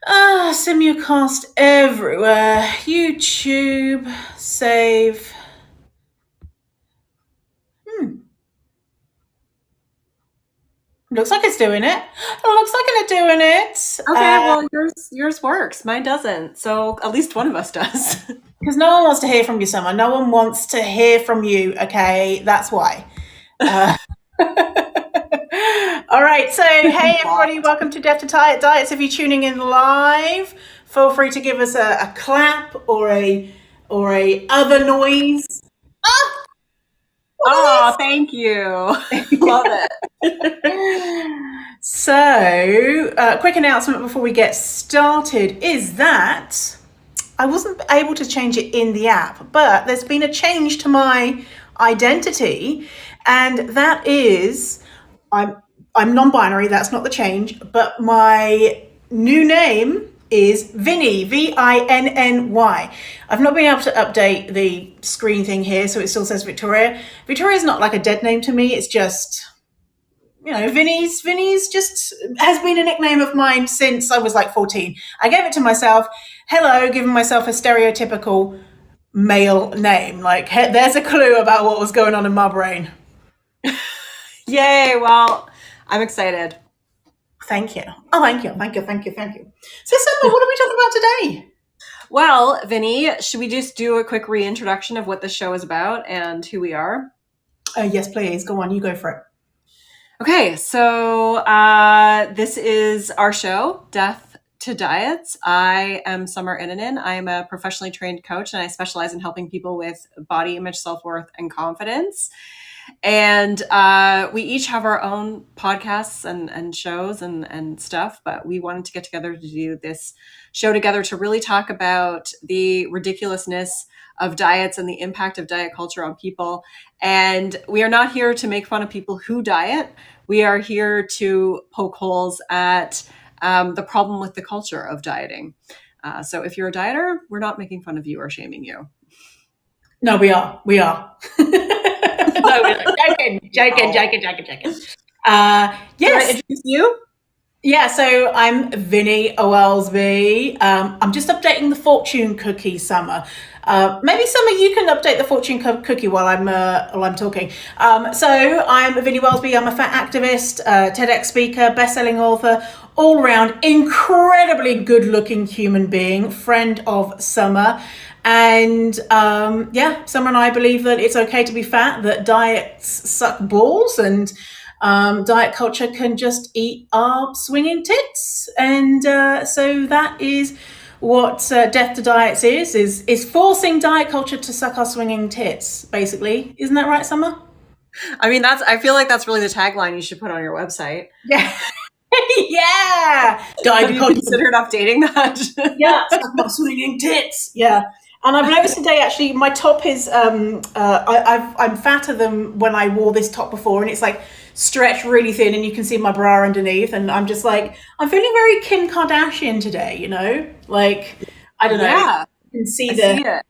Simulcast everywhere. YouTube, save. Looks like it's doing it. Looks like it's doing it. Okay, well, yours works. Mine doesn't. So at least one of us does. Because no one wants to hear from you, Summer. No one wants to hear from you, okay? That's why. All right, so hey everybody, welcome to Death to Diets. If you're tuning in live, feel free to give us a clap or a other noise. Oh, thank you. Love it. So, quick announcement before we get started is that I wasn't able to change it in the app, but there's been a change to my identity, and that is I'm non-binary. That's not the change, but my new name is Vinny, Vinny. I've not been able to update the screen thing here, so it still says Victoria. Victoria is not like a dead name to me. It's just, Vinny's just has been a nickname of mine since I was like 14. I gave it to myself. Hello, giving myself a stereotypical male name. Like, there's a clue about what was going on in my brain. Yay. Well, I'm excited. Thank you. Oh, thank you. So, Summer, what are we talking about today? Well, Vinny, should we just do a quick reintroduction of what the show is about and who we are? Yes, please. Go on. You go for it. Okay, so this is our show, Death to Diets. I am Summer Inanen. I am a professionally trained coach, and I specialize in helping people with body image, self-worth, and confidence. And we each have our own podcasts and shows and stuff, but we wanted to get together to do this show together to really talk about the ridiculousness of diets and the impact of diet culture on people. And we are not here to make fun of people who diet. We are here to poke holes at the problem with the culture of dieting. So if you're a dieter, we're not making fun of you or shaming you. No, we are. No, we're joking. Yes. Can I introduce you? Yeah, so I'm Vinny Owlsby. I'm just updating the fortune cookie, Summer. Maybe Summer, you can update the fortune cookie while I'm talking. So I'm Vinny Wellsby. I'm a fat activist, TEDx speaker, best-selling author, all-round incredibly good-looking human being, friend of Summer. And Summer and I believe that it's okay to be fat, that diets suck balls, and diet culture can just eat our swinging tits. And so that is what Death to Diets is forcing diet culture to suck our swinging tits, basically. Isn't that right, Summer? I mean, I feel like that's really the tagline you should put on your website. Yeah. Yeah. Have you considered updating that? Yeah, suck my swinging tits. Yeah. And I've noticed today, actually, my top is, I'm fatter than when I wore this top before, and it's like stretched really thin, and you can see my bra underneath, and I'm just like, I'm feeling very Kim Kardashian today, Like, I don't know. Yeah. You can see the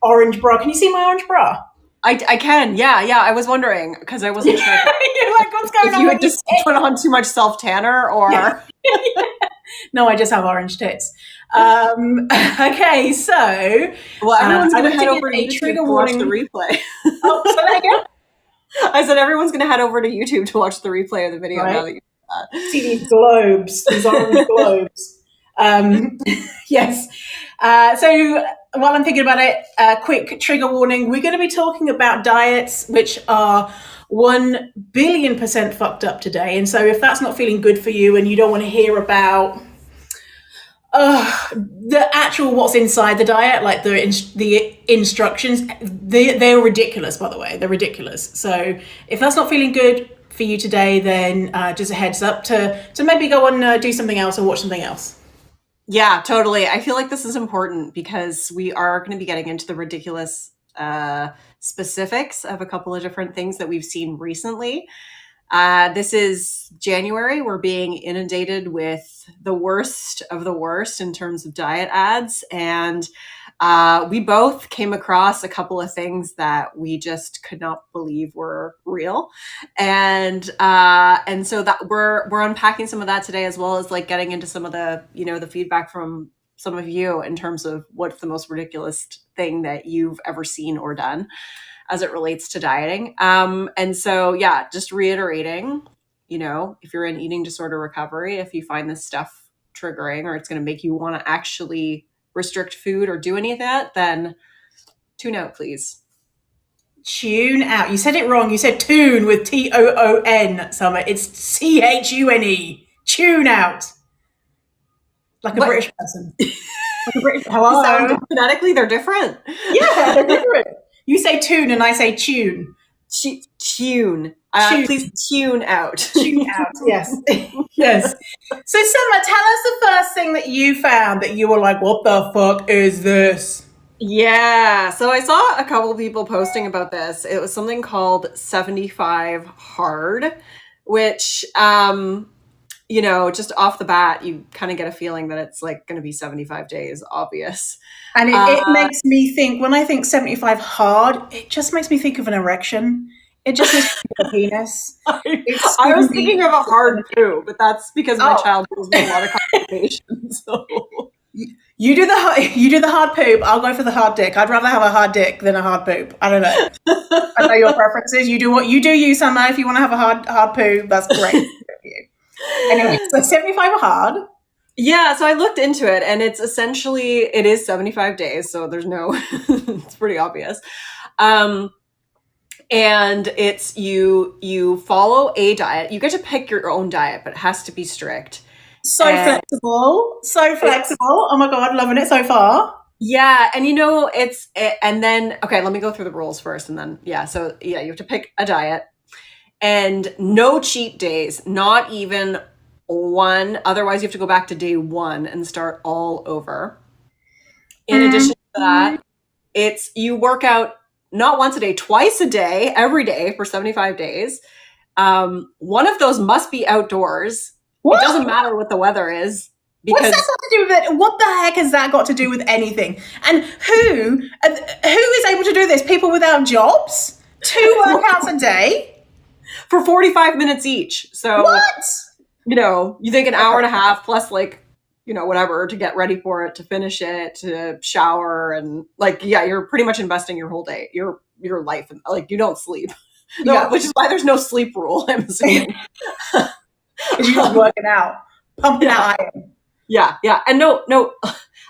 orange bra. Can you see my orange bra? I can. Yeah. I was wondering, because I wasn't sure. You're like, what's going on? If you had just put on too much self-tanner, or... Yeah. No, I just have orange tits. Okay, so... Well, everyone's going to head over to YouTube to watch the replay. Oh, say that again? I said everyone's going to head over to YouTube to watch the replay of the video. Right. Now that you do that. See these globes, these orange globes. Yes. So while I'm thinking about it, quick trigger warning. We're going to be talking about diets which are 1 billion% fucked up today. And so if that's not feeling good for you and you don't want to hear about the actual what's inside the diet, like the instructions, they're ridiculous, by the way. They're ridiculous. So if that's not feeling good for you today, then just a heads up to maybe go and do something else or watch something else. Yeah, totally. I feel like this is important because we are going to be getting into the ridiculous specifics of a couple of different things that we've seen recently. This is January. We're being inundated with the worst of the worst in terms of diet ads. And we both came across a couple of things that we just could not believe were real, and so that we're unpacking some of that today, as well as like getting into some of the the feedback from some of you in terms of what's the most ridiculous thing that you've ever seen or done as it relates to dieting. And so, yeah, just reiterating, if you're in eating disorder recovery, if you find this stuff triggering or it's going to make you want to actually restrict food or do any of that, then tune out, please. Tune out. You said it wrong. You said tune with Toon, Summer. It's Chune. Tune out. Like a British person. Like a British. Hello. Phonetically, they're different. Yeah, they're different. You say tune and I say tune. Tune. Please tune out. Tune out. Yes. Yes. So, Summer, tell us the first thing that you found that you were like, what the fuck is this? Yeah. So I saw a couple of people posting about this. It was something called 75 Hard, which, just off the bat, you kind of get a feeling that it's like going to be 75 days, obvious. And it makes me think, when I think 75 hard, it just makes me think of an erection. It just makes me think of a penis. I was thinking of a hard poo, but that's because my child deals with a lot of complications. So. You do the hard poop. I'll go for the hard dick. I'd rather have a hard dick than a hard poop. I don't know. I know your preferences. You do what you do, Summer. If you want to have a hard poo, that's great. Anyway, so 75 are hard. Yeah, so I looked into it, and it's essentially, it is 75 days, so there's no, it's pretty obvious. And it's you follow a diet. You get to pick your own diet, but it has to be strict. So flexible. Oh my God, loving it so far. Yeah, and and then, okay, let me go through the rules first, and then, you have to pick a diet. And no cheat days, not even one. Otherwise, you have to go back to day one and start all over. In addition to that, you work out not once a day, twice a day, every day for 75 days. One of those must be outdoors. What? It doesn't matter what the weather is. What's that got to do with it? What the heck has that got to do with anything? And who is able to do this? People without jobs? 2 workouts a day? For 45 minutes each. So, what? You think an hour and a half plus whatever to get ready for it, to finish it, to shower, and you're pretty much investing your whole day, your life, and you don't sleep. No, which is why there's no sleep rule, I'm assuming. Because you're just working out, pumping out iron. Yeah. And no,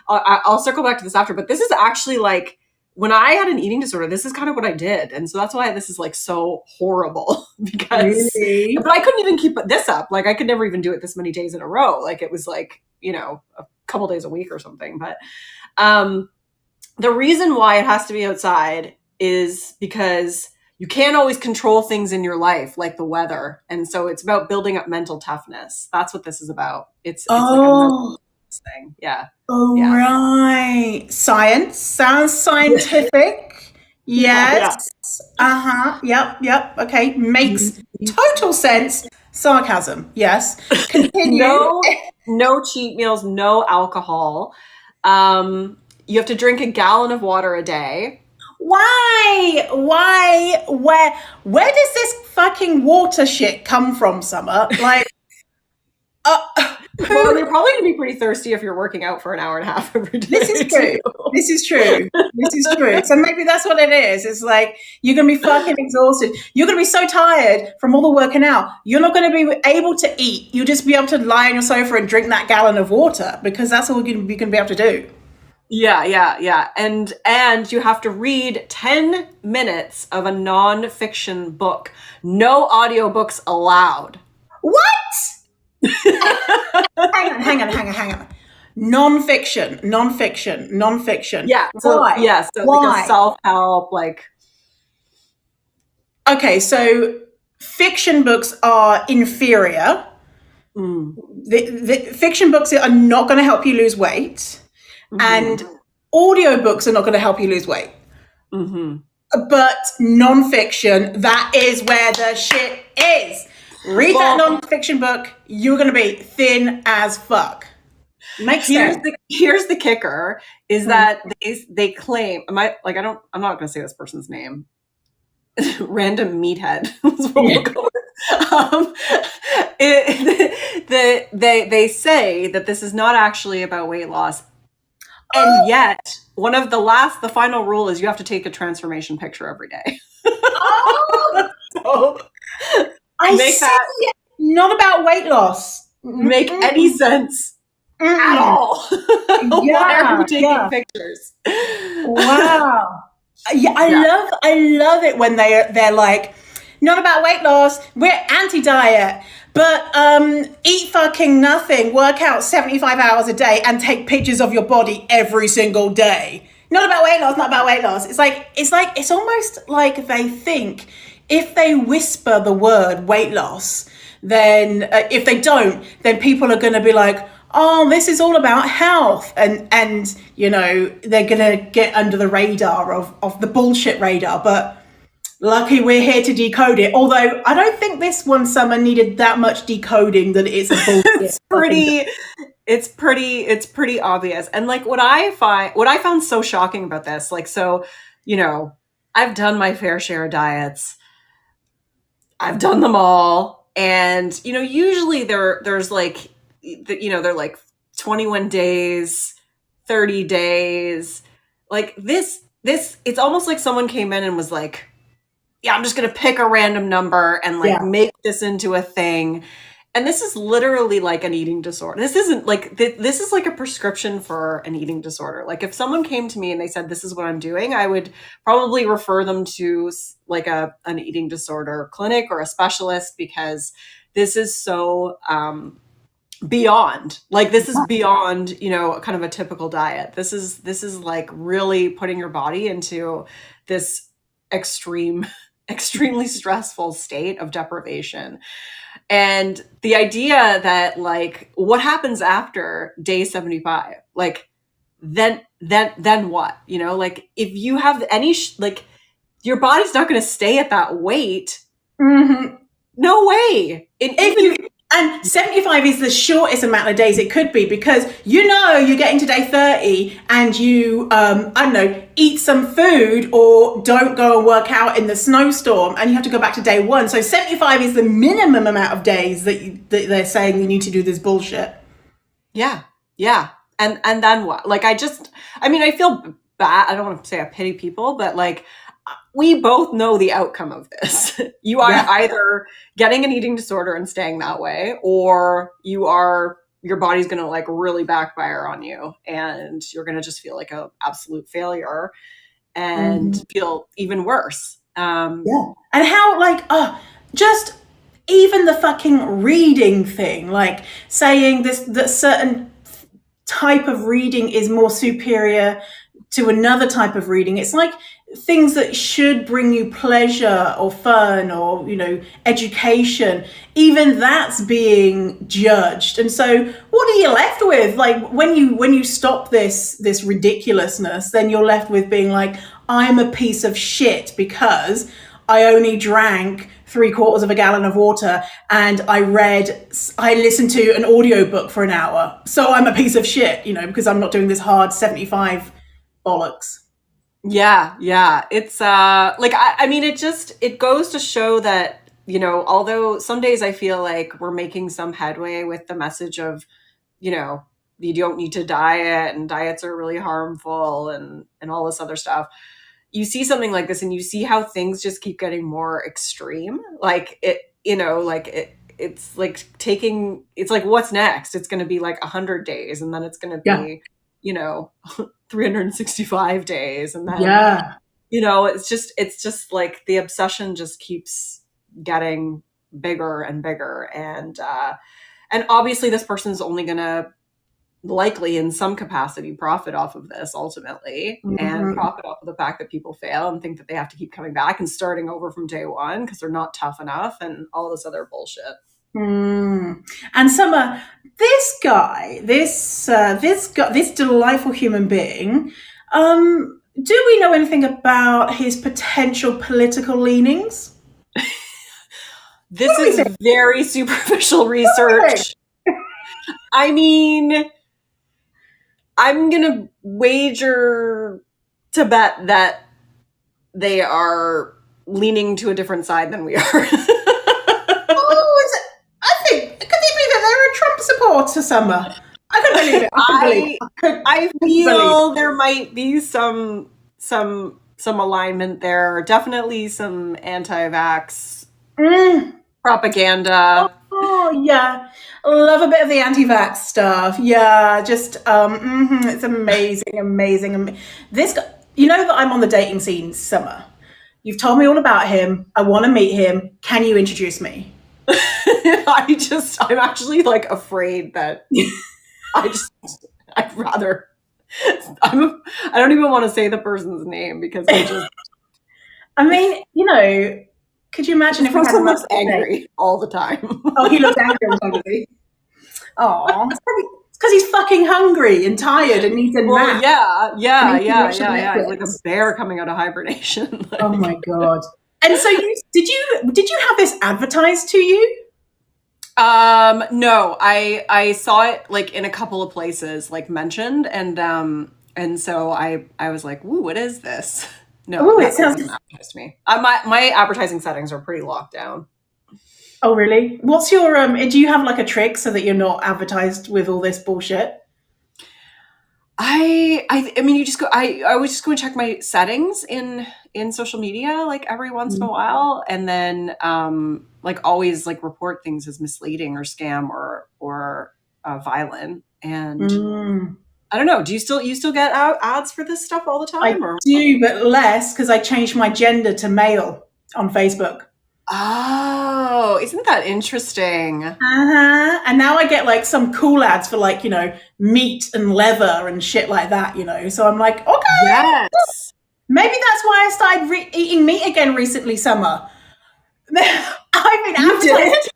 I'll circle back to this after, but this is actually when I had an eating disorder, this is kind of what I did. And so that's why this is so horrible because, really? But I couldn't even keep this up. I could never even do it this many days in a row. It was a couple days a week or something. But the reason why it has to be outside is because you can't always control things in your life, like the weather. And so it's about building up mental toughness. That's what this is about. It's like a mental thing. Yeah. Oh, yeah. Right. Science. Sounds scientific. Yes. Yeah. Yep. Okay. Makes total sense. Sarcasm. Yes. Continue. No cheat meals, no alcohol. You have to drink a gallon of water a day. Why? Where does this fucking water shit come from, Summer? Well, you're probably going to be pretty thirsty if you're working out for an hour and a half every day. This is true. So maybe that's what it is. It's you're going to be fucking exhausted. You're going to be so tired from all the working out. You're not going to be able to eat. You'll just be able to lie on your sofa and drink that gallon of water because that's all you're going to be able to do. Yeah. And you have to read 10 minutes of a non-fiction book. No audiobooks allowed. What? Hang on. Non-fiction. Yeah. So, why? Why? A self-help, Okay, so fiction books are inferior. The fiction books are not going to help you lose weight. And audiobooks are not going to help you lose weight. But non-fiction, that is where the shit is. Read that non-fiction book, you're going to be thin as fuck. Makes Here's sense. the kicker is that they claim, I'm not going to say this person's name. Random meathead is what we'll go with. They say that this is not actually about weight loss. And yet, the final rule is you have to take a transformation picture every day. Oh, So I make see. that Not about weight loss. make any sense at all. Why are you taking pictures? Wow. Yeah, I love it when they're like, not about weight loss, we're anti-diet, but eat fucking nothing, work out 75 hours a day and take pictures of your body every single day. Not about weight loss, not about weight loss. It's almost like they think if they whisper the word weight loss, then if they don't, then people are going to be like, oh, this is all about health, and they're gonna get under the radar of the bullshit radar. But lucky we're here to decode it. Although I don't think this one, Summer, needed that much decoding that it's a bullshit. It's pretty obvious. And like what I found so shocking about this, like, so, I've done my fair share of diets. I've done them all. And, usually there's like, they're like 21 days, 30 days. Like this, it's almost like someone came in and was like, yeah, I'm just going to pick a random number and make this into a thing. And this is literally like an eating disorder. This isn't like, this is like a prescription for an eating disorder. Like if someone came to me and they said, this is what I'm doing, I would probably refer them to like an eating disorder clinic or a specialist, because this is so, beyond, like, this is beyond, kind of a typical diet. This is like really putting your body into this extremely stressful state of deprivation. And the idea that, like, what happens after day 75, like, then what, like, if you have any, like, your body's not going to stay at that weight. Mm-hmm. No way. And 75 is the shortest amount of days it could be, because you're getting to day 30 and you, I don't know, eat some food or don't go and work out in the snowstorm and you have to go back to day 1. So 75 is the minimum amount of days that they're saying you need to do this bullshit. Yeah. Yeah. And then what? Like, I feel bad. I don't want to say I pity people, but like, we both know the outcome of this. You are either getting an eating disorder and staying that way, or your body's going to like really backfire on you and you're going to just feel like an absolute failure and feel even worse. And how, like, just even the fucking reading thing, like saying that certain type of reading is more superior to another type of reading. It's like things that should bring you pleasure or fun or, education, even that's being judged. And so what are you left with? Like when you stop this ridiculousness, then you're left with being like, I'm a piece of shit because I only drank 3/4 of a gallon of water and I listened to an audiobook for an hour. So I'm a piece of shit, because I'm not doing this hard 75 bollocks. Yeah. It's like, it goes to show that, although some days I feel like we're making some headway with the message of, you don't need to diet and diets are really harmful and all this other stuff. You see something like this and you see how things just keep getting more extreme. Like it's like what's next? It's going to be like 100 days and then it's going to be, 365 days. And then, it's just like the obsession just keeps getting bigger and bigger. And obviously this person's only going to likely in some capacity profit off of this ultimately, and profit off of the fact that people fail and think that they have to keep coming back and starting over from day one because they're not tough enough and all this other bullshit. And Summer, this guy, this delightful human being, do we know anything about his potential political leanings? This is very superficial research. I mean, I'm gonna wager to bet that they are leaning to a different side than we are. Oh, is it? I think, could they be that they're a Trump supporter, Summer? I couldn't believe it. I feel there might be some alignment there. Definitely some anti-vax propaganda. Oh yeah, love a bit of the anti-vax stuff. Yeah, just it's amazing. This guy, you know that I'm on the dating scene, Summer. You've told me all about him. I want to meet him. Can you introduce me? I'm actually like afraid that I'd rather. I don't even want to say the person's name because I mean, could you imagine if we had looks angry all the time? Oh, he looks angry all the time, does he? Oh, it's because he's fucking hungry and tired and needs a nap. Yeah. He's like a bear coming out of hibernation. Oh my god! And so, did you have this advertised to you? No, I saw it like in a couple of places, like mentioned, and so I was like, "Ooh, what is this?" No, it sounds advertised to me. My advertising settings are pretty locked down. Oh, really? What's your do you have like a trick so that you're not advertised with all this bullshit? I mean, you just go. I always just go and check my settings in social media like every once in a while, and then like always like report things as misleading or scam or violent. And I don't know. Do you still get ads for this stuff all the time? I do, but less because I changed my gender to male on Facebook. Oh, isn't that interesting? And now I get like some cool ads for like, meat and leather and shit like that, So I'm like, okay. Yes. Maybe that's why I started eating meat again recently, Summer. I've been advertised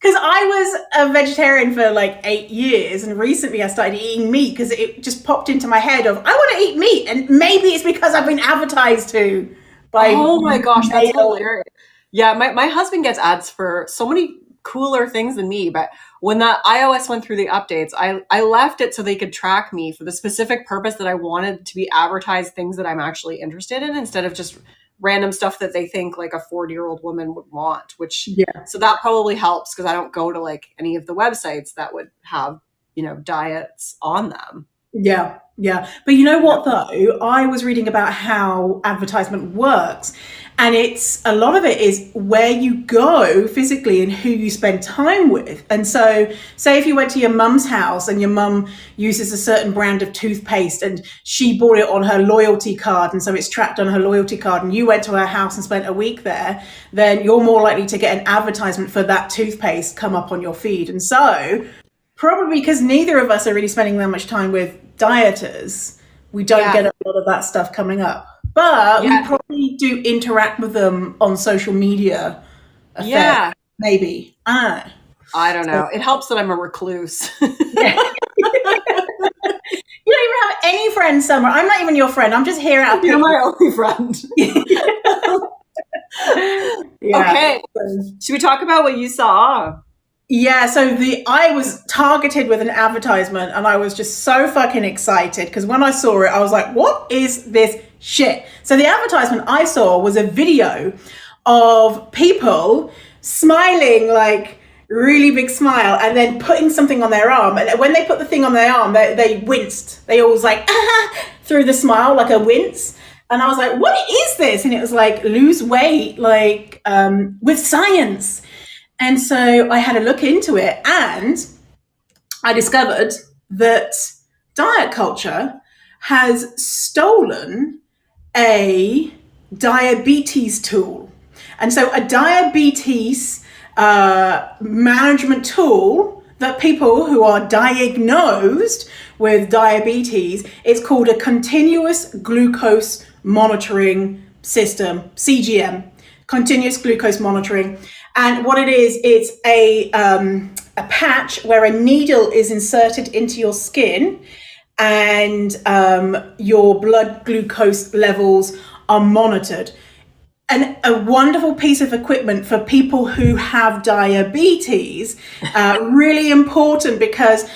because I was a vegetarian for like 8 years, and recently I started eating meat because it just popped into my head of I want to eat meat, and maybe it's because I've been advertised to by. Oh my gosh, that's hilarious. Yeah, my husband gets ads for so many cooler things than me, but when the iOS went through the updates, I left it so they could track me for the specific purpose that I wanted to be advertised things that I'm actually interested in instead of just random stuff that they think like a 40-year-old woman would want, so that probably helps because I don't go to like any of the websites that would have, diets on them. Yeah. But you know what though? I was reading about how advertisement works, and a lot of it is where you go physically and who you spend time with. And so say if you went to your mum's house and your mum uses a certain brand of toothpaste and she bought it on her loyalty card, and so it's tracked on her loyalty card, and you went to her house and spent a week there, then you're more likely to get an advertisement for that toothpaste come up on your feed. And so probably because neither of us are really spending that much time with dieters, we don't get a lot of that stuff coming up. But we probably do interact with them on social media. Maybe. I don't know. It helps that I'm a recluse. You don't even have any friends, Summer. I'm not even your friend. I'm just here out. You're my only friend. Okay. Should we talk about what you saw? Yeah, so I was targeted with an advertisement, and I was just so fucking excited because when I saw it, I was like, what is this shit? So the advertisement I saw was a video of people smiling, like really big smile, and then putting something on their arm. And when they put the thing on their arm, they winced. They always like through the smile, like a wince. And I was like, what is this? And it was like lose weight, like with science. And so I had a look into it, and I discovered that diet culture has stolen a diabetes tool. And so a diabetes management tool that people who are diagnosed with diabetes, it's called a continuous glucose monitoring system, CGM, continuous glucose monitoring. And what it is, it's a patch where a needle is inserted into your skin, and your blood glucose levels are monitored. And a wonderful piece of equipment for people who have diabetes, really important because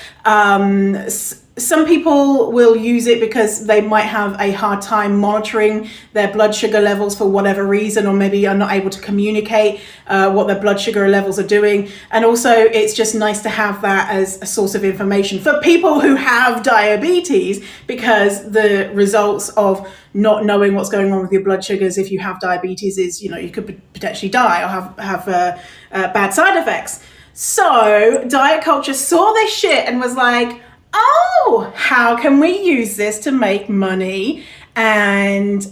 some people will use it because they might have a hard time monitoring their blood sugar levels for whatever reason, or maybe are not able to communicate what their blood sugar levels are doing. And also, it's just nice to have that as a source of information for people who have diabetes, because the results of not knowing what's going on with your blood sugars if you have diabetes is, you could potentially die or have bad side effects. So diet culture saw this shit and was like, oh, how can we use this to make money and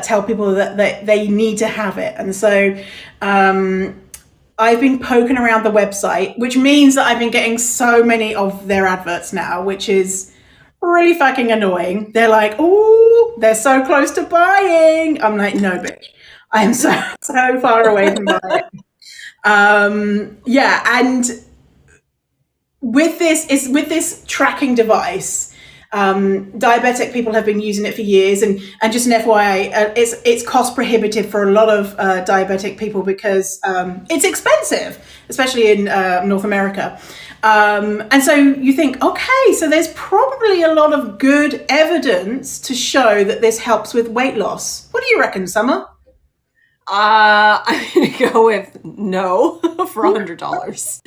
tell people that they need to have it? And so I've been poking around the website, which means that I've been getting so many of their adverts now, which is really fucking annoying. They're like, oh, they're so close to buying. I'm like, no, bitch. I am so far away from buying. And with this tracking device, diabetic people have been using it for years, and just an FYI, it's cost prohibitive for a lot of diabetic people because it's expensive, especially in North America. And so you think, okay, so there's probably a lot of good evidence to show that this helps with weight loss. What do you reckon, Summer? I'm gonna go with no for $100.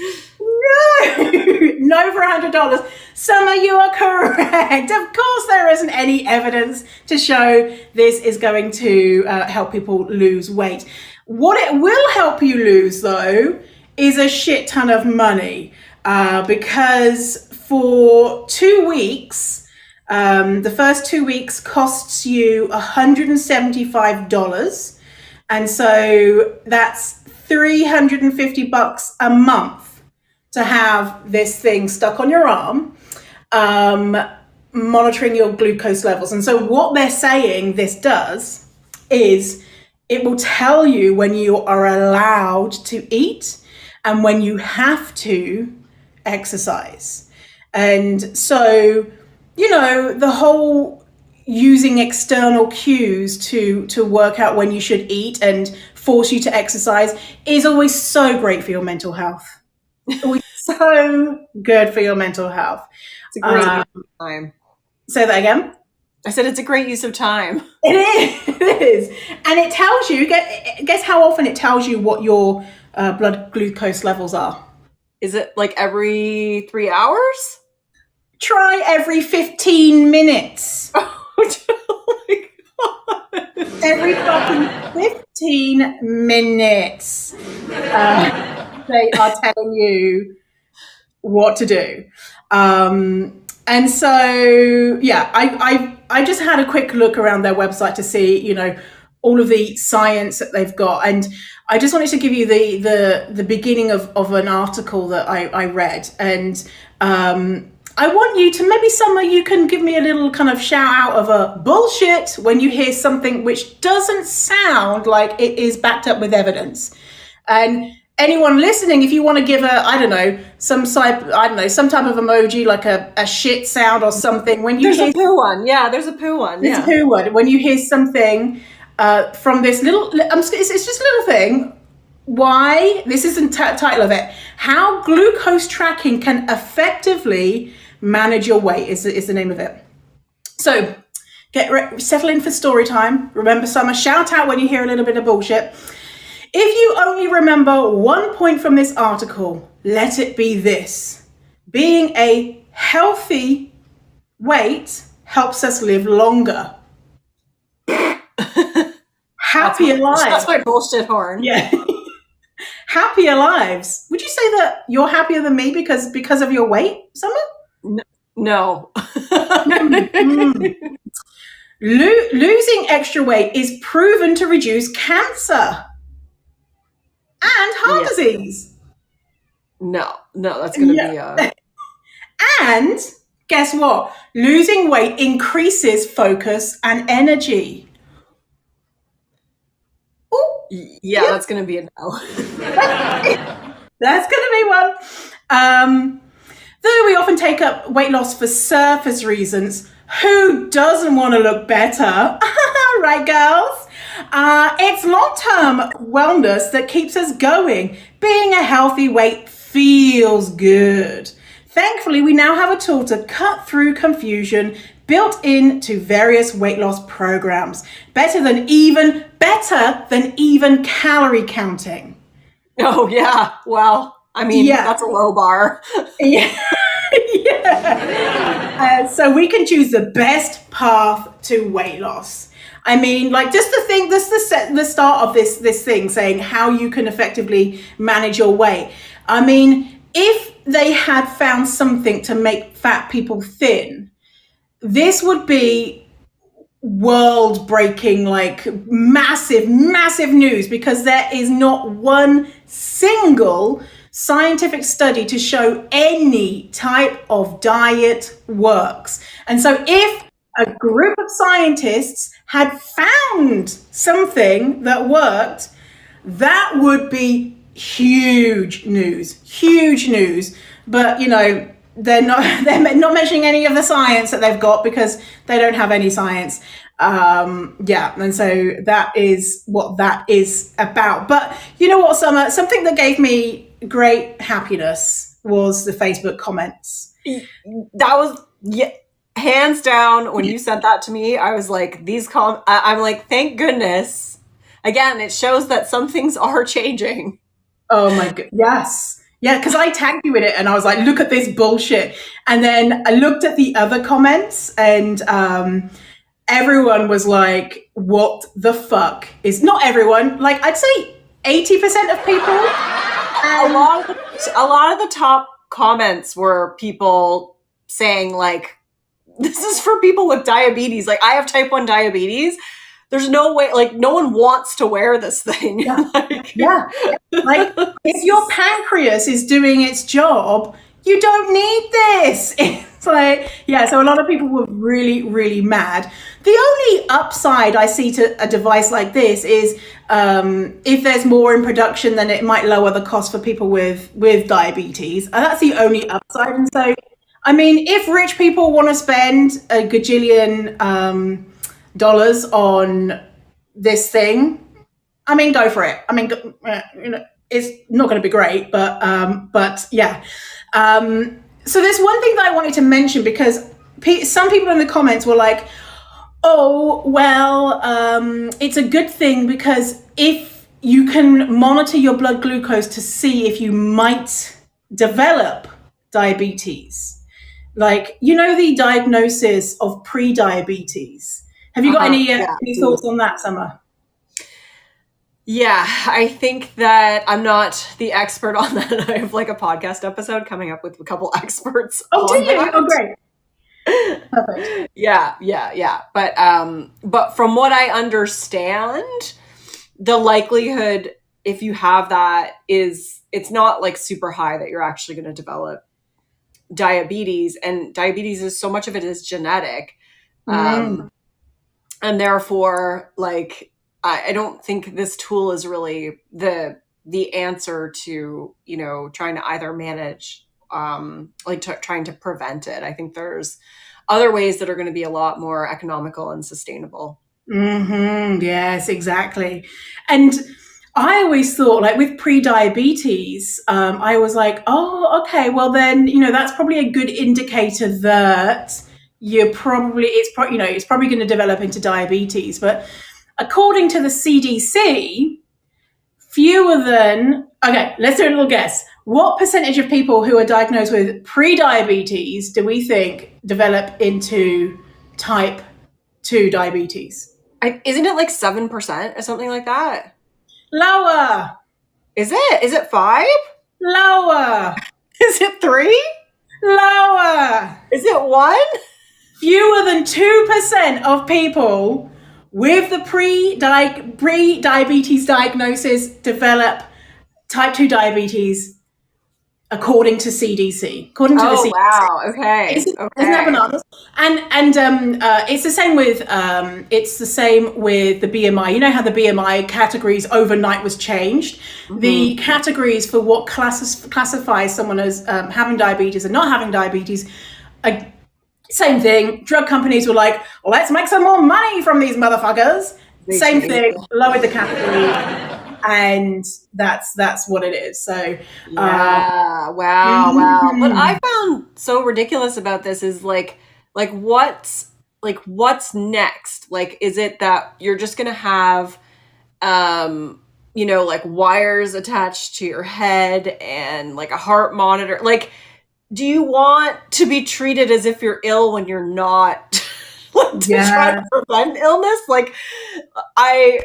No for $100. Summer, you are correct. Of course, there isn't any evidence to show this is going to help people lose weight. What it will help you lose, though, is a shit ton of money, because for 2 weeks, the first 2 weeks costs you $175. And so that's $350 a month to have this thing stuck on your arm, monitoring your glucose levels. And so what they're saying this does is it will tell you when you are allowed to eat and when you have to exercise. And so, the whole using external cues to work out when you should eat and force you to exercise is always so great for your mental health. Always so good for your mental health. It's a great use of time. Say that again? I said it's a great use of time. It is. And it tells you, guess how often it tells you what your blood glucose levels are. Is it like every 3 hours? Try every 15 minutes. Oh my God. Every fucking 15 minutes. They are telling you what to do. And so, I just had a quick look around their website to see, all of the science that they've got. And I just wanted to give you the beginning of an article that I read. And I want you to, maybe Summer, you can give me a little kind of shout out of a bullshit when you hear something which doesn't sound like it is backed up with evidence. And anyone listening, if you want to give some type of emoji, like a shit sound or something. When you There's a poo one. Yeah, there's a poo one. There's a poo one. When you hear something from this little, it's just a little thing. Why? This is the title of it. How glucose tracking can effectively manage your weight is the name of it. So settle in for story time. Remember, Summer, shout out when you hear a little bit of bullshit. If you only remember one point from this article, let it be this. Being a healthy weight helps us live longer. Happier lives. That's my bullshit horn. Yeah. Happier lives. Would you say that you're happier than me because of your weight, Summer? No. Losing extra weight is proven to reduce cancer and heart disease. No, that's going to be a... And guess what? Losing weight increases focus and energy. Yeah, that's going to be a no. That's going to be one. Though we often take up weight loss for surface reasons, who doesn't want to look better? Right, girls? It's long-term wellness that keeps us going. Being a healthy weight feels good. Thankfully, we now have a tool to cut through confusion built into various weight loss programs. Better than even calorie counting. Oh, yeah. Well, I mean, that's a low bar. Yeah. So we can choose the best path to weight loss. I mean, like, just to think, this is the start of this thing saying how you can effectively manage your weight. I mean, if they had found something to make fat people thin, this would be world breaking, like massive news, because there is not one single scientific study to show any type of diet works. And so if a group of scientists had found something that worked, that would be huge news. But they're not mentioning any of the science that they've got, because they don't have any science. And so that is what that is about. But you know what, Summer? Something that gave me great happiness was the Facebook comments. That was hands down. When you said that to me, I was like, I'm like, thank goodness. Again, it shows that some things are changing. Oh my god, yes. Yeah, because I tagged you in it and I was like, look at this bullshit. And then I looked at the other comments, and everyone was like, what the fuck is, not everyone, like I'd say 80% of people. A lot of the top comments were people saying, like, this is for people with diabetes. Like, I have type 1 diabetes. There's no way, like, no one wants to wear this thing. Yeah. Like, if your pancreas is doing its job, you don't need this. It's like, so a lot of people were really, really mad. The only upside I see to a device like this is if there's more in production, then it might lower the cost for people with diabetes. And that's the only upside. And so, I mean, if rich people want to spend a gajillion dollars on this thing, I mean, go for it. I mean, it's not going to be great, but yeah. So there's one thing that I wanted to mention, because some people in the comments were like, oh, well, it's a good thing because if you can monitor your blood glucose to see if you might develop diabetes, like, the diagnosis of pre-diabetes. Have you got any thoughts on that, Summer? Yeah, I think that I'm not the expert on that. I have like a podcast episode coming up with a couple experts. Oh, do you? That. Oh, great. Perfect. Yeah. But from what I understand, the likelihood, if you have that, is it's not like super high that you're actually going to develop diabetes. And diabetes is, so much of it is genetic. And therefore, like, I don't think this tool is really the answer to, trying to either manage, trying to prevent it. I think there's other ways that are going to be a lot more economical and sustainable. Mm-hmm. Yes, exactly. And I always thought, like, with pre-diabetes, I was like, oh, okay, well then, that's probably a good indicator that it's probably going to develop into diabetes. But according to the CDC, let's do a little guess. What percentage of people who are diagnosed with pre-diabetes do we think develop into type 2 diabetes? Isn't it like 7% or something like that? Lower. Is it? Is it 5? Lower. Is it 3? Lower. Is it 1? Fewer than 2% of people with the pre-diabetes diagnosis develop type 2 diabetes, according to CDC. According to the CDC. Wow. Okay. Isn't that bananas? And it's the same with the BMI. You know how the BMI categories overnight was changed? Mm-hmm. The categories for what classifies someone as having diabetes and not having diabetes, same thing. Drug companies were like, let's make some more money from these motherfuckers. Same thing, lowered the category. And that's what it is. So Yeah. Wow. What I found so ridiculous about this is what's next? Like, is it that you're just gonna have like wires attached to your head and like a heart monitor? Like, do you want to be treated as if you're ill when you're not? Like, to try to prevent illness? Like, I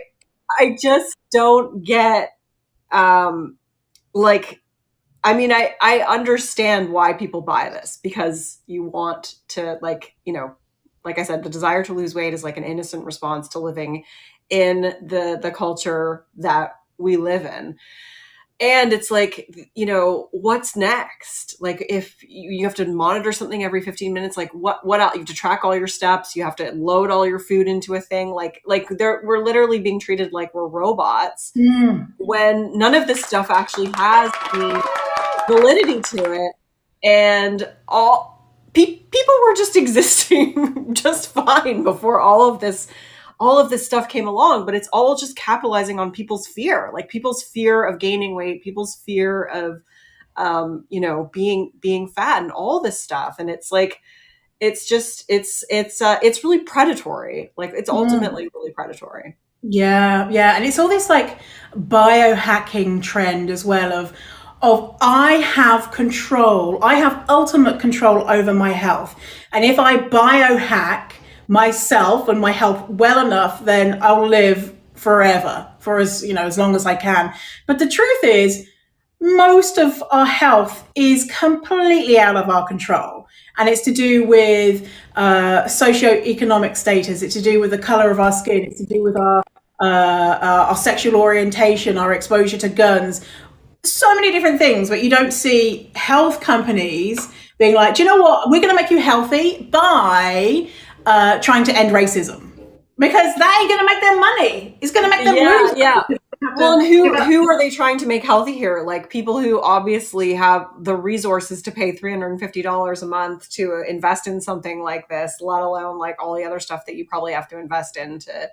just don't get like, I mean, I understand why people buy this, because you want to, like I said, the desire to lose weight is like an innocent response to living in the culture that we live in. And it's like, what's next? Like, if you have to monitor something every 15 minutes, like what else? You have to track all your steps. You have to load all your food into a thing. Like we're literally being treated like we're robots, when none of this stuff actually has any validity to it. And people were just existing just fine before all of this stuff came along. But it's all just capitalizing on people's fear, like people's fear of gaining weight, people's fear of being fat and all this stuff. And it's like, it's really predatory. Like, it's ultimately really predatory. Yeah, and it's all this like biohacking trend as well of I have control. I have ultimate control over my health. And if I biohack myself and my health well enough, then I'll live forever, for as long as I can. But the truth is, most of our health is completely out of our control. And it's to do with socioeconomic status. It's to do with the color of our skin. It's to do with our sexual orientation, our exposure to guns, so many different things. But you don't see health companies being like, do you know what? We're going to make you healthy by trying to end racism. Because that ain't going to make them money. It's going to make them lose. Yeah. Well, and who are they trying to make healthy here? Like, people who obviously have the resources to pay $350 a month to invest in something like this, let alone like all the other stuff that you probably have to invest in to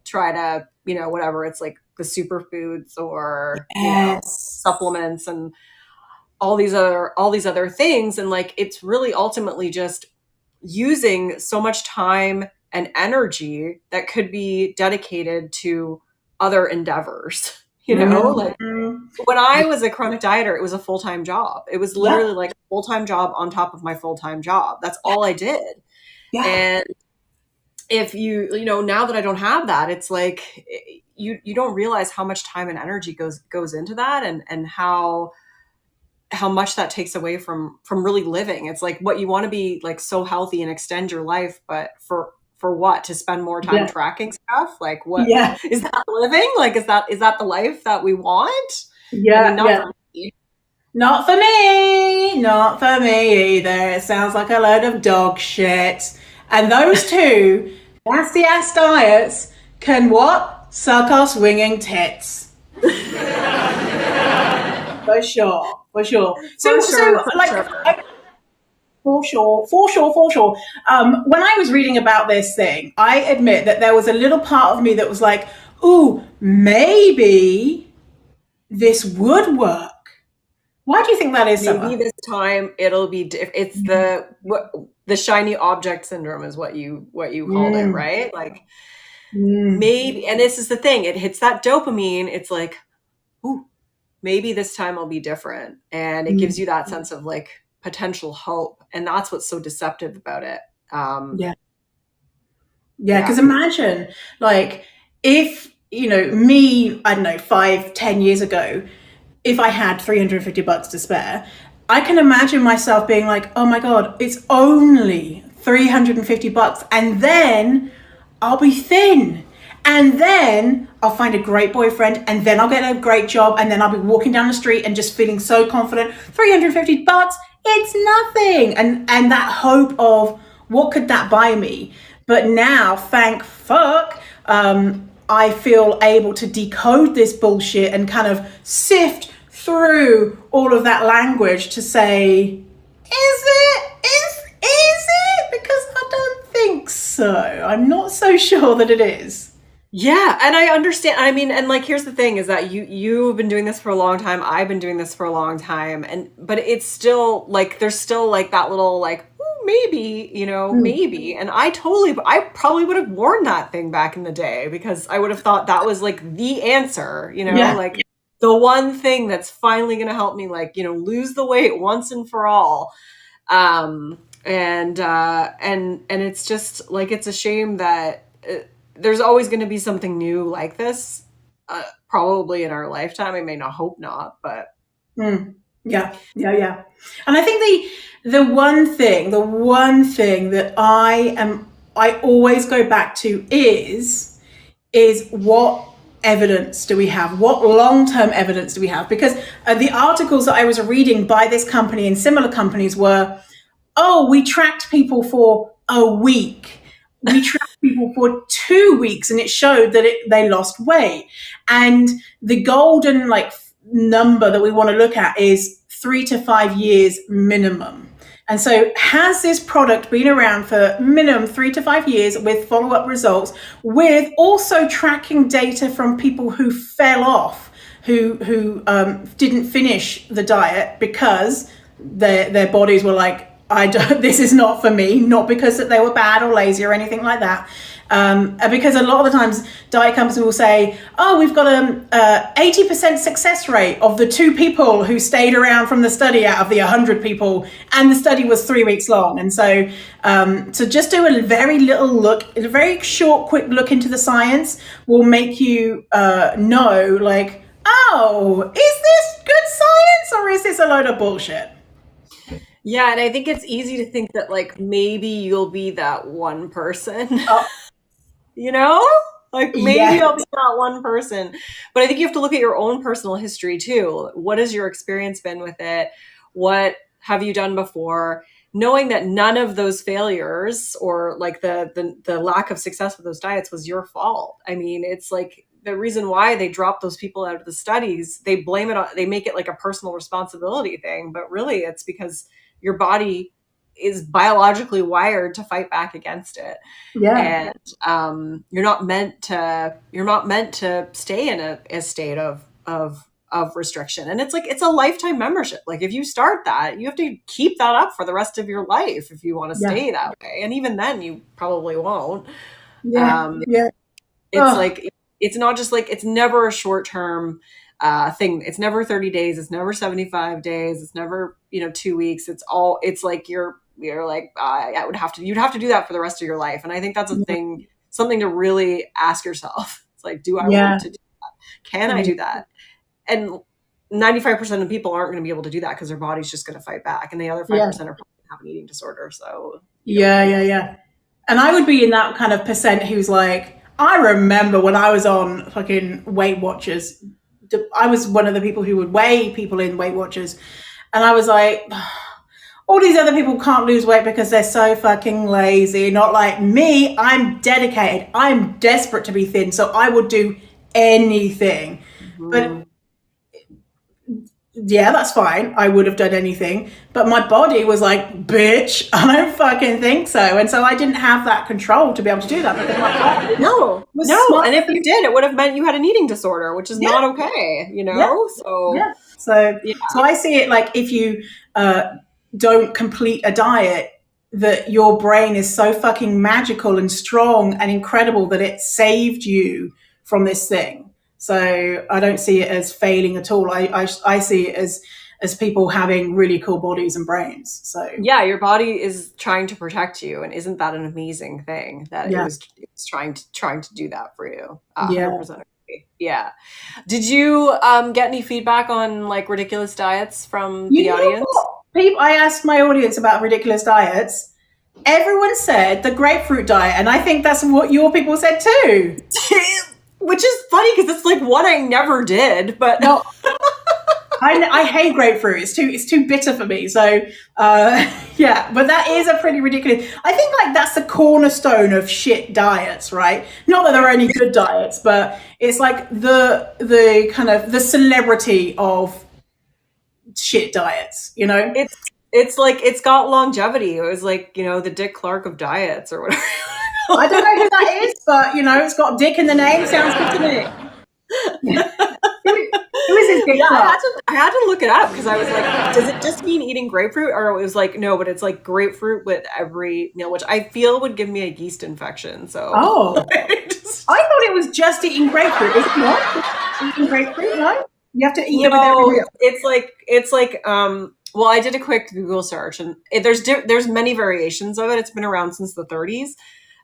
try to, whatever, it's like the superfoods or supplements and all these other things. And like, it's really ultimately just using so much time and energy that could be dedicated to other endeavors, like when I was a chronic dieter, it was a full-time job. It was literally like a full-time job on top of my full-time job. That's all I did. Yeah. And if now that I don't have that, it's like, you don't realize how much time and energy goes into that, and how much that takes away from really living. It's like, what you want to be like so healthy and extend your life, but for what? To spend more time tracking stuff? Like, what is that living? Like, is that the life that we want? Yeah. I mean, not for me. Not for me. Not for me either. It sounds like a load of dog shit. And those two nasty ass diets can what? Suck our swinging tits. For sure. For sure. For sure. When I was reading about this thing, I admit that there was a little part of me that was like, ooh, maybe this would work. Why do you think that is, Summer? Maybe this time it'll be it's the shiny object syndrome is what you called it, right? Like, maybe, and this is the thing, it hits that dopamine. It's like, ooh, maybe this time will be different. And it gives you that sense of like potential hope. And that's what's so deceptive about it. Because imagine, like, if, me, I don't know, 5-10 years ago, if I had $350 to spare, I can imagine myself being like, oh my God, it's only $350. And then I'll be thin. And then I'll find a great boyfriend, and then I'll get a great job, and then I'll be walking down the street and just feeling so confident. $350, it's nothing. And that hope of what could that buy me? But now, thank fuck, I feel able to decode this bullshit and kind of sift through all of that language to say, is it? Because I don't think so. I'm not so sure that it is. Yeah, and I understand. I mean, and like here's the thing is that you've been doing this for a long time. I've been doing this for a long time, and but it's still like there's still like that little like "Ooh, maybe, Mm. maybe." And I probably would have worn that thing back in the day because I would have thought that was like the answer, Yeah. like the one thing that's finally going to help me like, lose the weight once and for all. And it's just like it's a shame that there's always going to be something new like this, probably in our lifetime. I may not hope not, but Mm. Yeah, yeah, yeah. And I think the one thing that I always go back to is what evidence do we have? What long-term evidence do we have? Because the articles that I was reading by this company and similar companies were, oh, we tracked people for a week. We tracked people for 2 weeks, and it showed that they lost weight. And the golden like number that we want to look at is 3 to 5 years minimum. And so, has this product been around for minimum 3 to 5 years with follow up results, with also tracking data from people who fell off, who didn't finish the diet because their bodies were like, I don't, this is not for me, not because that they were bad or lazy or anything like that. Because a lot of the times diet companies will say, oh, we've got a 80% success rate of the 2 people who stayed around from the study out of the 100 people, and the study was 3 weeks long. And so just do a very little look, a very short, quick look into the science will make you know, like, oh, is this good science or is this a load of bullshit? yeah, and I think it's easy to think that like maybe you'll be that one person. Oh, you know like maybe I'll yes. be that one person, but I think you have to look at your own personal history too. What has your experience been with it? What have you done before, knowing that none of those failures or like the lack of success with those diets was your fault? I mean, it's like the reason why they drop those people out of the studies, they blame it on, they make it like a personal responsibility thing, but really it's because your body is biologically wired to fight back against it. Yeah. And you're not meant to stay in a state of restriction. And it's like it's a lifetime membership. Like if you start that, you have to keep that up for the rest of your life if you want to Yeah. stay that way, and even then you probably won't. Yeah. um Yeah. it's Oh, like it's not just like it's never a short term thing. It's never 30 days, it's never 75 days, it's never 2 weeks. It's like you're like you'd have to do that for the rest of your life. And I think that's a yeah. thing, something to really ask yourself. It's like, do I want Yeah. to do, can I Yeah. do that? And 95% of people aren't going to be able to do that because their body's just going to fight back, and the other Yeah. 5% are probably gonna have an eating disorder, so you don't Yeah. you Yeah. don't Yeah. And I would be in that kind of percent who's like, I remember when I was on fucking Weight Watchers, I was one of the people who would weigh people in Weight Watchers. And I was like, all these other people can't lose weight because they're so fucking lazy. Not like me. I'm dedicated. I'm desperate to be thin. So I would do anything. But Mhm. yeah, that's fine. I would have done anything. But my body was like, bitch, I don't fucking think so. And so I didn't have that control to be able to do that because my body No, was no. smart. And if you did, it would have meant you had an eating disorder, which is Yeah, not okay, yeah, So, yeah. So, yeah, so I see it like if you don't complete a diet, that your brain is so fucking magical and strong and incredible that it saved you from this thing. So I don't see it as failing at all. I see it as people having really cool bodies and brains. So yeah, your body is trying to protect you, and isn't that an amazing thing that it yeah, was it's trying to do that for you? yeah. 100% agree. Yeah. Did you get any feedback on like ridiculous diets from the You know audience? what? People, I asked my audience about ridiculous diets. Everyone said the grapefruit diet, and I think that's what your people said too. Which is funny because it's like one I never did, but No, I hate grapefruit. It's too bitter for me. So yeah, but that is a pretty ridiculous. I think like that's the cornerstone of shit diets, right? Not that there are any good diets, but it's like the kind of the celebrity of shit diets. You know? it's like it's got longevity. It was like, the Dick Clark of diets or whatever. I don't know who that is, but it's got Dick in the name. Sounds good to me. Who is this Dick? Yeah, I had to look it up because I was like, does it just mean eating grapefruit? Or it was like, no, but it's like grapefruit with every meal, which I feel would give me a yeast infection. So I thought it was just eating grapefruit. Is it not? Eating grapefruit, no? You have to eat it with every meal. It's like well, I did a quick Google search, and there's many variations of it. It's been around since the 30s.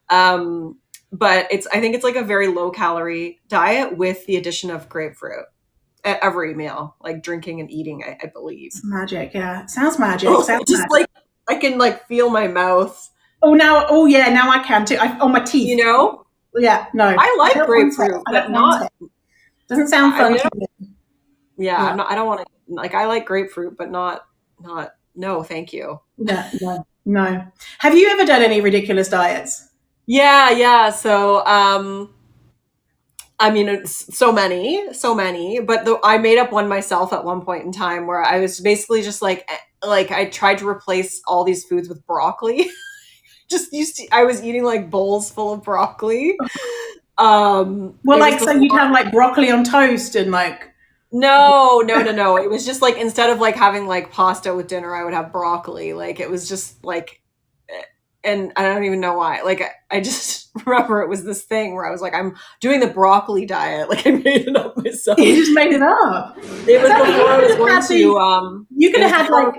But I think it's like a very low calorie diet with the addition of grapefruit at every meal, like drinking and eating, I believe. It's magic, yeah. It sounds magic. Like I can like feel my mouth. Now I can too. On my teeth. Yeah, no. I like grapefruit, but not. Doesn't sound fun to me. Yeah, I don't want to. Like, I like grapefruit, but not. No, thank you. No. Have you ever done any ridiculous diets? Yeah. So, I mean, it's so many, but I made up one myself at one point in time where I was basically just like I tried to replace all these foods with broccoli. I was eating like bowls full of broccoli. So you'd have like broccoli on toast and like. No. It was just like, instead of like having like pasta with dinner, I would have broccoli. Like, it was just like, and I don't even know why. Like, I just remember it was this thing where I was like, I'm doing the broccoli diet. Like, I made it up myself. You just made it up. It was before I was going to. You could have had like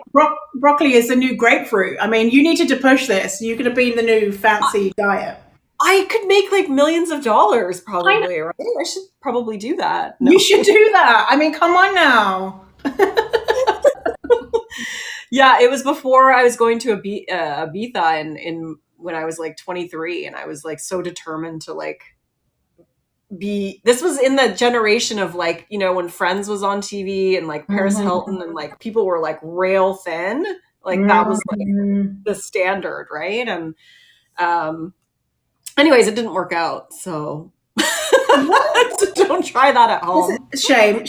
broccoli as the new grapefruit. I mean, you needed to push this. You could have been the new fancy diet. I could make like millions of dollars probably, right? I should probably do that. No. You should do that. I mean, come on now. Yeah, it was before I was going to Ibiza in when I was like 23, and I was like so determined to like this was in the generation of like, when Friends was on TV and like Paris Hilton and like people were like rail thin. Like that was like the standard, right? And anyways, it didn't work out, so don't try that at home. Shame.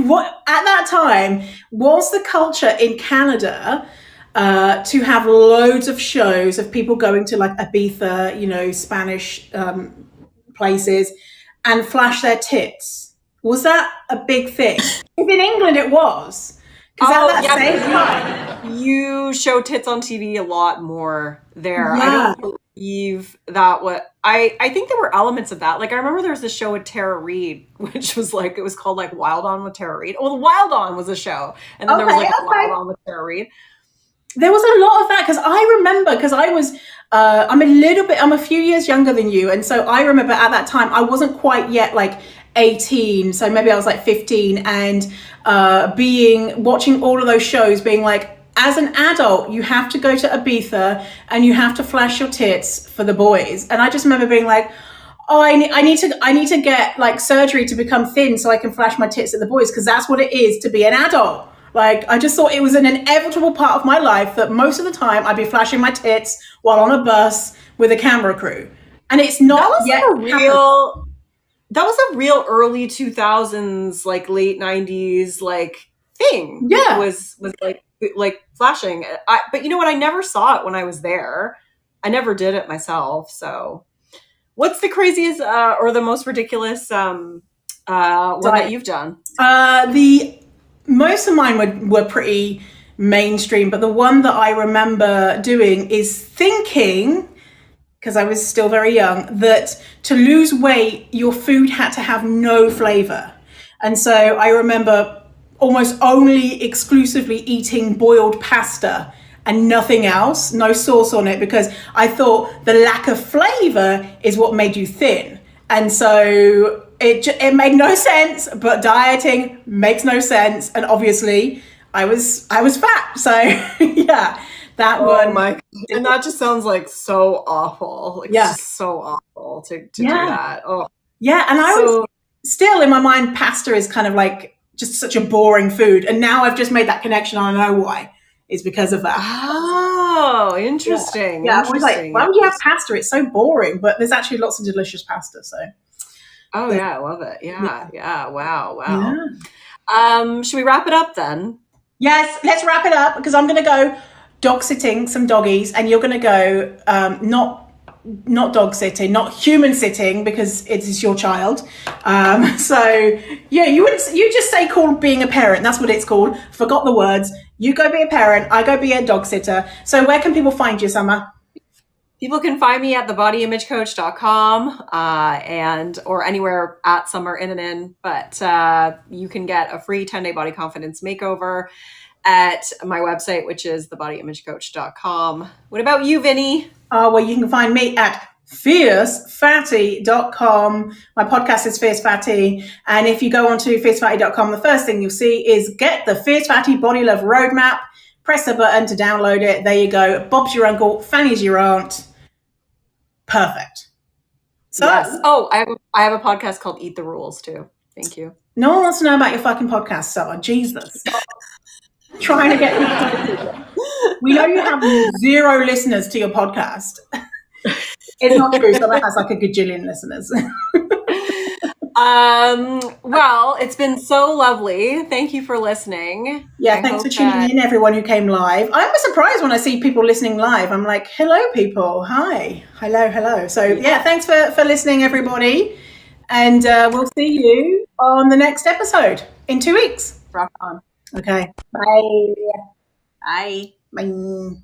What at that time was the culture in Canada to have loads of shows of people going to like Ibiza, Spanish places, and flash their tits? Was that a big thing? If in England it was. Because at that same time, you show tits on TV a lot more there. Yeah. I don't believe that I think there were elements of that. Like, I remember there was this show with Tara Reid, which was like, it was called like Wild On with Tara Reid. Well, Wild On was a show, and then there was like Wild On with Tara Reid. There was a lot of that, because I remember, because I was I'm a few years younger than you, and so I remember at that time I wasn't quite yet like 18, so maybe I was like 15, and watching all of those shows, being like, as an adult, you have to go to Ibiza and you have to flash your tits for the boys. And I just remember being like, oh, I need to get like surgery to become thin so I can flash my tits at the boys, because that's what it is to be an adult. Like, I just thought it was an inevitable part of my life that most of the time I'd be flashing my tits while on a bus with a camera crew. And it's not yet that was a real early 2000s, like late 90s, like thing. Yeah. Was like flashing. But you know what? I never saw it when I was there. I never did it myself. So what's the craziest or the most ridiculous one that you've done? Most of mine were pretty mainstream, but the one that I remember doing is thinking, because I was still very young, that to lose weight, your food had to have no flavor. And so I remember almost only exclusively eating boiled pasta and nothing else, no sauce on it, because I thought the lack of flavor is what made you thin. And so it made no sense, but dieting makes no sense. And obviously I was fat. So yeah. That one. Oh my God. And that just sounds like so awful. Like, just so awful to do that. Oh. Yeah. And I was still in my mind, pasta is kind of like just such a boring food. And now I've just made that connection. I know why. It's because of that. Oh, interesting. Yeah. I was like, why would you have pasta? It's so boring. But there's actually lots of delicious pasta. So. Oh, yeah. I love it. Yeah. Wow. Yeah. Should we wrap it up then? Yes. Let's wrap it up, because I'm going to go dog sitting some doggies, and you're going to go not not dog sitting, not human sitting, because it is your child. So yeah, you just say called being a parent. That's what it's called. Forgot the words. You go be a parent. I go be a dog sitter. So where can people find you, Summer? People can find me at thebodyimagecoach.com and or anywhere at Summer Inanen, but you can get a free 10-day body confidence makeover at my website, which is thebodyimagecoach.com. What about you, Vinny? Well, you can find me at fiercefatty.com. My podcast is Fierce Fatty. And if you go onto fiercefatty.com, the first thing you'll see is get the Fierce Fatty Body Love Roadmap. Press the button to download it. There you go. Bob's your uncle, Fanny's your aunt. Perfect. So, yes. Oh, I have a podcast called Eat the Rules too. Thank you. No one wants to know about your fucking podcast, Summer. Jesus. Trying to get we know you have 0 listeners to your podcast. It's not true. Summer has like a gajillion listeners. Well, it's been so lovely. Thank you for listening. Yeah, thanks for tuning in, everyone who came live. I'm surprised when I see people listening live. I'm like, hello, people. Hi. Hello. So yeah, thanks for listening, everybody. And we'll see you on the next episode in 2 weeks. Rock on. Okay. Bye. Bye. Bye.